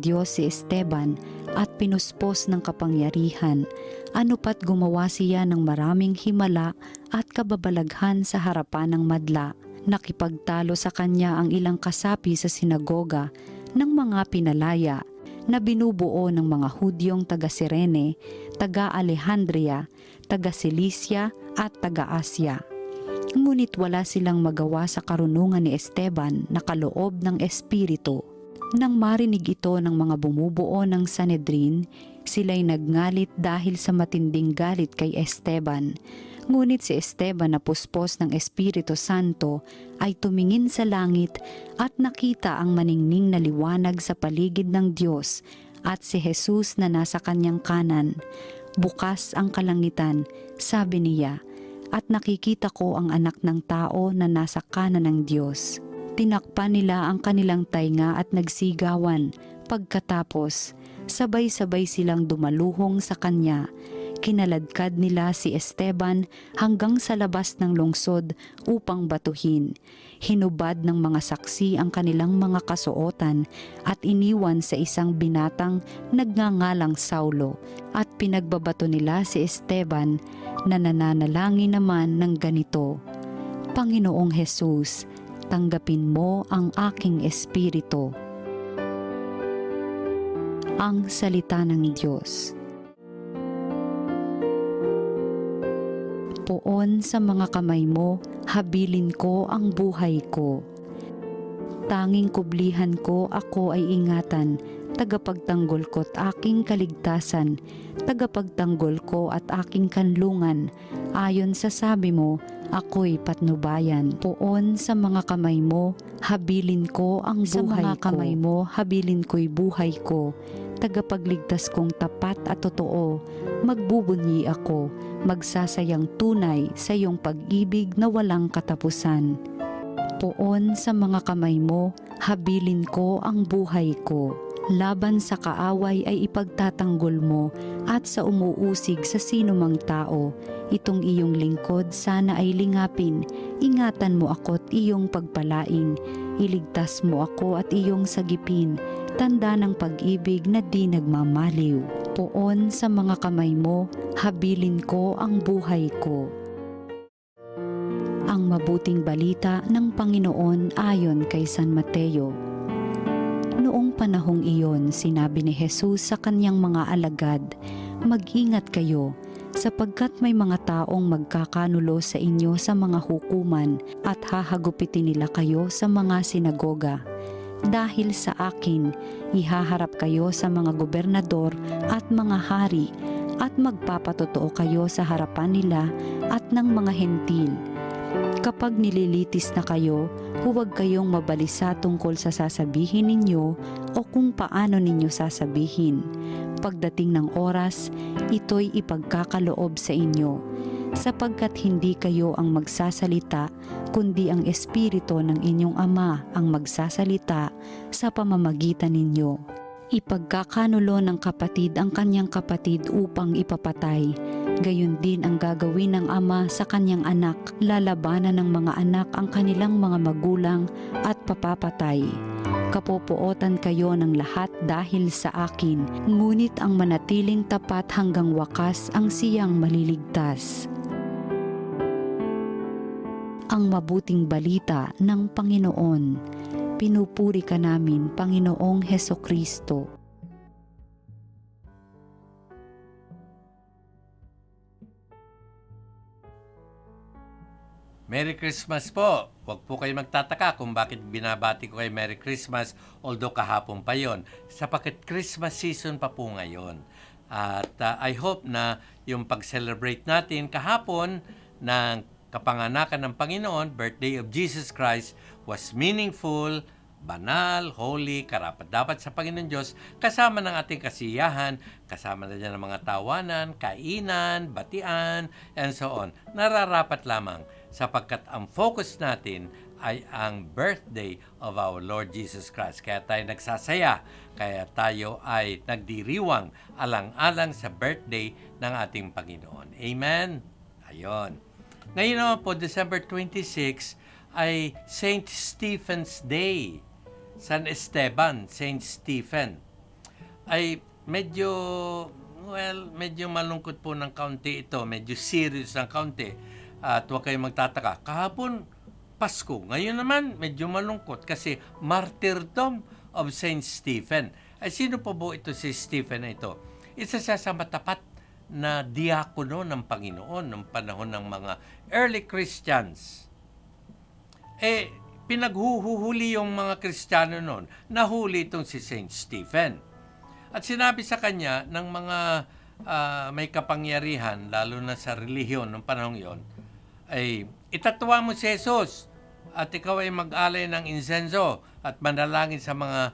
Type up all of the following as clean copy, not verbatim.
Diyos si Esteban at pinuspos ng kapangyarihan. Ano pat gumawa siya ng maraming himala at kababalaghan sa harapan ng madla. Nakipagtalo sa kanya ang ilang kasapi sa sinagoga ng mga pinalaya na binubuo ng mga Hudyong taga Cirene, taga Alejandria, taga Cilicia at taga Asya. Ngunit wala silang magawa sa karunungan ni Esteban na kaloob ng Espiritu. Nang marinig ito ng mga bumubuo ng Sanhedrin, sila'y nagngalit dahil sa matinding galit kay Esteban. Ngunit si Esteban na puspos ng Espiritu Santo ay tumingin sa langit at nakita ang maningning na liwanag sa paligid ng Diyos at si Jesus na nasa kanyang kanan. Bukas ang kalangitan, sabi niya, at nakikita ko ang anak ng tao na nasa kanan ng Diyos. Tinakpan nila ang kanilang tainga at nagsigawan. Pagkatapos, sabay-sabay silang dumaluhong sa kanya. Kinaladkad nila si Esteban hanggang sa labas ng lungsod upang batuhin. Hinubad ng mga saksi ang kanilang mga kasuotan at iniwan sa isang binatang nagngangalang Saulo. At pinagbabato nila si Esteban na nananalangin naman ng ganito, Panginoong Jesus, tanggapin mo ang aking espiritu. Ang salita ng Diyos. Poon sa mga kamay mo, habilin ko ang buhay ko. Tanging kublihan ko ako ay ingatan, tagapagtanggol ko't aking kaligtasan, tagapagtanggol ko at aking kanlungan. Ayon sa sabi mo, ako'y patnubayan. Poon sa mga kamay mo, habilin ko ang buhay ko. Sa mga kamay mo, habilin ko'y buhay ko. Tagapagligtas kong tapat at totoo, magbubunyi ako, magsasayang tunay sa iyong pag-ibig na walang katapusan. Poon sa mga kamay mo, habilin ko ang buhay ko. Laban sa kaaway ay ipagtatanggol mo at sa umuusig sa sinumang tao. Itong iyong lingkod sana ay lingapin, ingatan mo ako't iyong pagpalain. Iligtas mo ako at iyong sagipin, tanda ng pag-ibig na di nagmamaliw. Poon sa mga kamay mo, habilin ko ang buhay ko. Ang mabuting balita ng Panginoon ayon kay San Mateo. Noong panahong iyon, sinabi ni Jesus sa kanyang mga alagad, Mag-ingat kayo, sapagkat may mga taong magkakanulo sa inyo sa mga hukuman at hahagupitin nila kayo sa mga sinagoga. Dahil sa akin, ihaharap kayo sa mga gobernador at mga hari at magpapatotoo kayo sa harapan nila at ng mga hentil. Kapag nililitis na kayo, huwag kayong mabalisa tungkol sa sasabihin ninyo o kung paano ninyo sasabihin. Pagdating ng oras, ito'y ipagkakaloob sa inyo, sapagkat hindi kayo ang magsasalita, kundi ang Espiritu ng inyong Ama ang magsasalita sa pamamagitan ninyo. Ipagkakanulo ng kapatid ang kanyang kapatid upang ipapatay. Gayon din ang gagawin ng ama sa kanyang anak, lalabanan ng mga anak ang kanilang mga magulang at papapatay. Kapopootan kayo ng lahat dahil sa akin, ngunit ang manatiling tapat hanggang wakas ang siyang maliligtas. Ang mabuting balita ng Panginoon. Pinupuri ka namin, Panginoong Hesukristo. Merry Christmas po! Huwag po kayo magtataka kung bakit binabati ko kay Merry Christmas, although kahapon pa yon, sapagkat Christmas season pa po ngayon. At I hope na yung pag-celebrate natin kahapon ng kapanganakan ng Panginoon, birthday of Jesus Christ, was meaningful, banal, holy, karapat-dapat sa Panginoon Diyos, kasama ng ating kasiyahan, kasama na dyan ng mga tawanan, kainan, batian, and so on. Nararapat lamang sapagkat ang focus natin ay ang birthday of our Lord Jesus Christ. Kaya tayo nagsasaya, kaya tayo ay nagdiriwang alang-alang sa birthday ng ating Panginoon. Amen? Ayon. Ngayon naman po, December 26, ay Saint Stephen's Day. San Esteban, Saint Stephen. ay medyo, medyo malungkot po ng kaunti ito. Medyo serious ng kaunti. At huwag kayong magtataka. Kahapon, Pasko. Ngayon naman, medyo malungkot kasi martyrdom of Saint Stephen. Ay sino po ito si Stephen na ito? Isa siya sa matapat na diakono ng Panginoon ng panahon ng mga early Christians. Pinaghuhuli yung mga Kristiyano noon. Nahuli itong si Saint Stephen. At sinabi sa kanya ng mga may kapangyarihan, lalo na sa relihiyon ng panahon yon, ay itatuwa mo si Jesus at ikaw ay mag-alay ng insenso at manalangin sa mga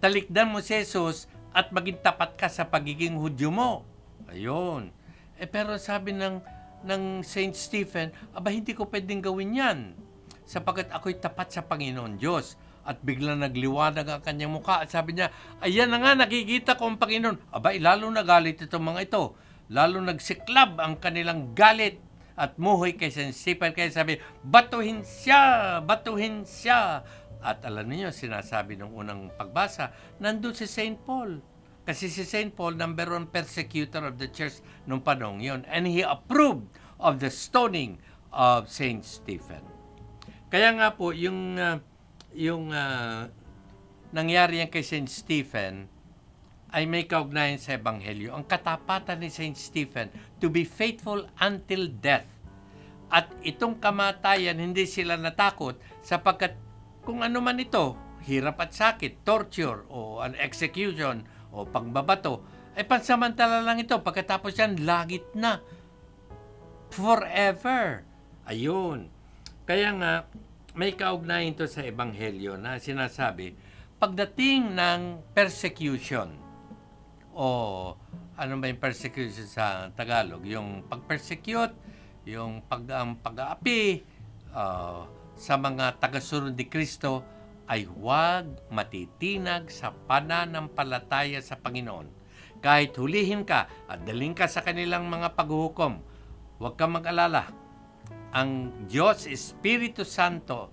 talikdan mo si Jesus at maging tapat ka sa pagiging Hudyo mo. Ayun. Pero sabi ng Saint Stephen, hindi ko pwedeng gawin yan sapagkat ako'y tapat sa Panginoon Diyos. At biglang nagliwanag ang kanyang mukha at sabi niya, ayan na nga, nakikita ko ang Panginoon. Lalo nagalit itong mga ito. Lalo nagsiklab ang kanilang galit at muhoy kay Saint Stephen. Kaya sabi, batuhin siya, batuhin siya. At alam niyo, sinasabi ng unang pagbasa, nandun si Saint Paul. Kasi si Saint Paul, number one persecutor of the church nung panahon yon. And he approved of the stoning of Saint Stephen. Kaya nga po, yung nangyari yan kay Saint Stephen ay may kaugnayan sa Ebanghelyo. Ang katapatan ni Saint Stephen to be faithful until death. At itong kamatayan, hindi sila natakot sapagkat kung ano man ito, hirap at sakit, torture, o an execution, o pagbabato, ay pansamantala lang ito. Pagkatapos yan, langit na. Forever. Ayun. Kaya nga, may kaugnayan ito sa Ebanghelyo na sinasabi, pagdating ng persecution, o ano ba yung persecution sa Tagalog? Yung pag-persecute, yung pag-aapi sa mga tagasunod ni Kristo, ay huwag matitinag sa pananampalataya sa Panginoon. Kahit hulihin ka at dalhin ka sa kanilang mga paghuhukom, huwag kang mag-alala. Ang Diyos Espiritu Santo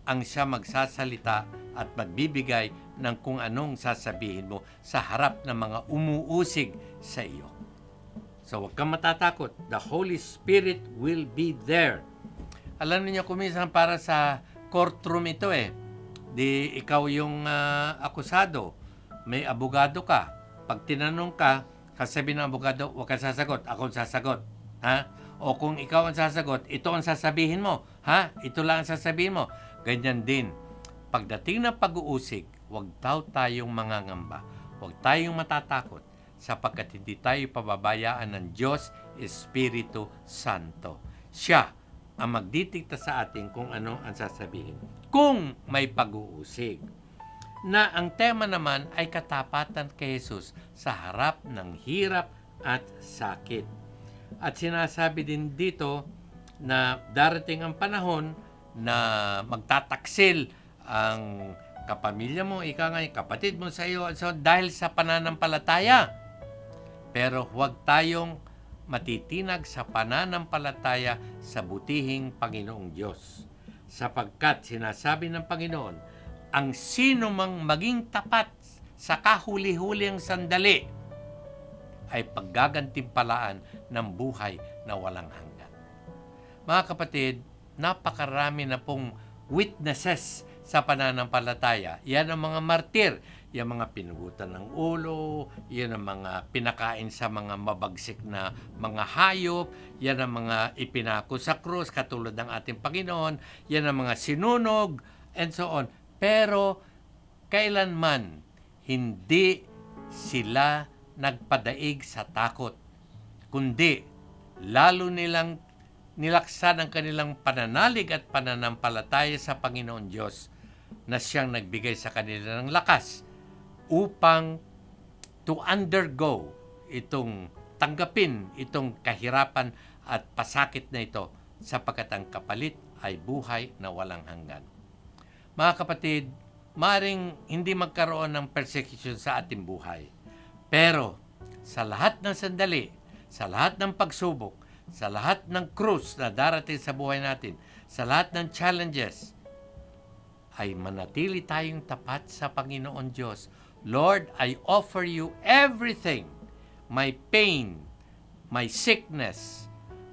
ang siya magsasalita at magbibigay ng kung anong sasabihin mo sa harap ng mga umuusig sa iyo. So huwag kang matatakot. The Holy Spirit will be there. Alam niyo, kuminsan para sa courtroom ito Di ikaw yung akusado. May abogado ka. Pag tinanong ka, sasabihin ng abogado, huwag kang sasagot. Ako ang sasagot. Ha? O kung ikaw ang sasagot, ito ang sasabihin mo. Ha? Ito lang ang sasabihin mo. Ganyan din. Pagdating ng pag-uusig, huwag tayong mangangamba. Huwag tayong matatakot sapagkat hindi tayo pababayaan ng Diyos Espiritu Santo. Siya ang magdidikta sa atin kung ano ang sasabihin. Kung may pag-uusig. Na ang tema naman ay katapatan kay Jesus sa harap ng hirap at sakit. At sinasabi din dito na darating ang panahon na magtataksil ang kapamilya mo, kapatid mo sa iyo, dahil sa pananampalataya. Pero huwag tayong matitinag sa pananampalataya sa butihing Panginoong Diyos. Sapagkat sinasabi ng Panginoon, ang sino mang maging tapat sa kahuli-huling sandali ay paggagantimpalaan ng buhay na walang hanggan. Mga kapatid, napakarami na pong witnesses sa pananampalataya. Yan ang mga martir, yung mga pinugutan ng ulo, yan ang mga pinakain sa mga mabagsik na mga hayop, yan ang mga ipinako sa krus katulad ng ating Panginoon, yan ang mga sinunog, and so on. Pero kailanman hindi sila nagpadaig sa takot, kundi lalo nilang nilaksan ang kanilang pananalig at pananampalataya sa Panginoon Diyos na siyang nagbigay sa kanila ng lakas upang to undergo tanggapin itong kahirapan at pasakit na ito sapagkat ang kapalit ay buhay na walang hanggan. Mga kapatid, maaaring hindi magkaroon ng persecution sa ating buhay. Pero sa lahat ng sandali, sa lahat ng pagsubok, sa lahat ng krus na darating sa buhay natin, sa lahat ng challenges, ay manatili tayong tapat sa Panginoon Diyos. Lord, I offer you everything, my pain, my sickness,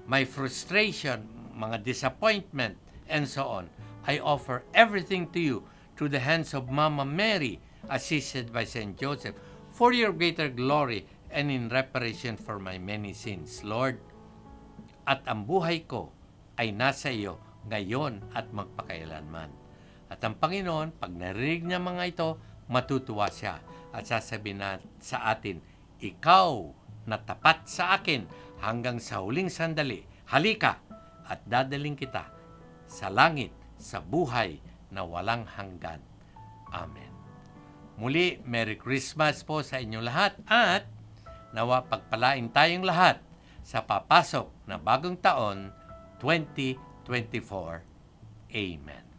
my frustration, mga disappointment, and so on. I offer everything to you through the hands of Mama Mary, assisted by Saint Joseph, for your greater glory and in reparation for my many sins, Lord. At ang buhay ko ay nasa iyo ngayon at magpakailanman. At ang Panginoon, pag narinig niya mga ito, matutuwa siya at sasabihin na sa atin, ikaw na tapat sa akin hanggang sa huling sandali, halika at dadaling kita sa langit, sa buhay na walang hanggan. Amen. Muli, Merry Christmas po sa inyong lahat at nawa pagpalain tayong lahat sa papasok na bagong taon 2024. Amen.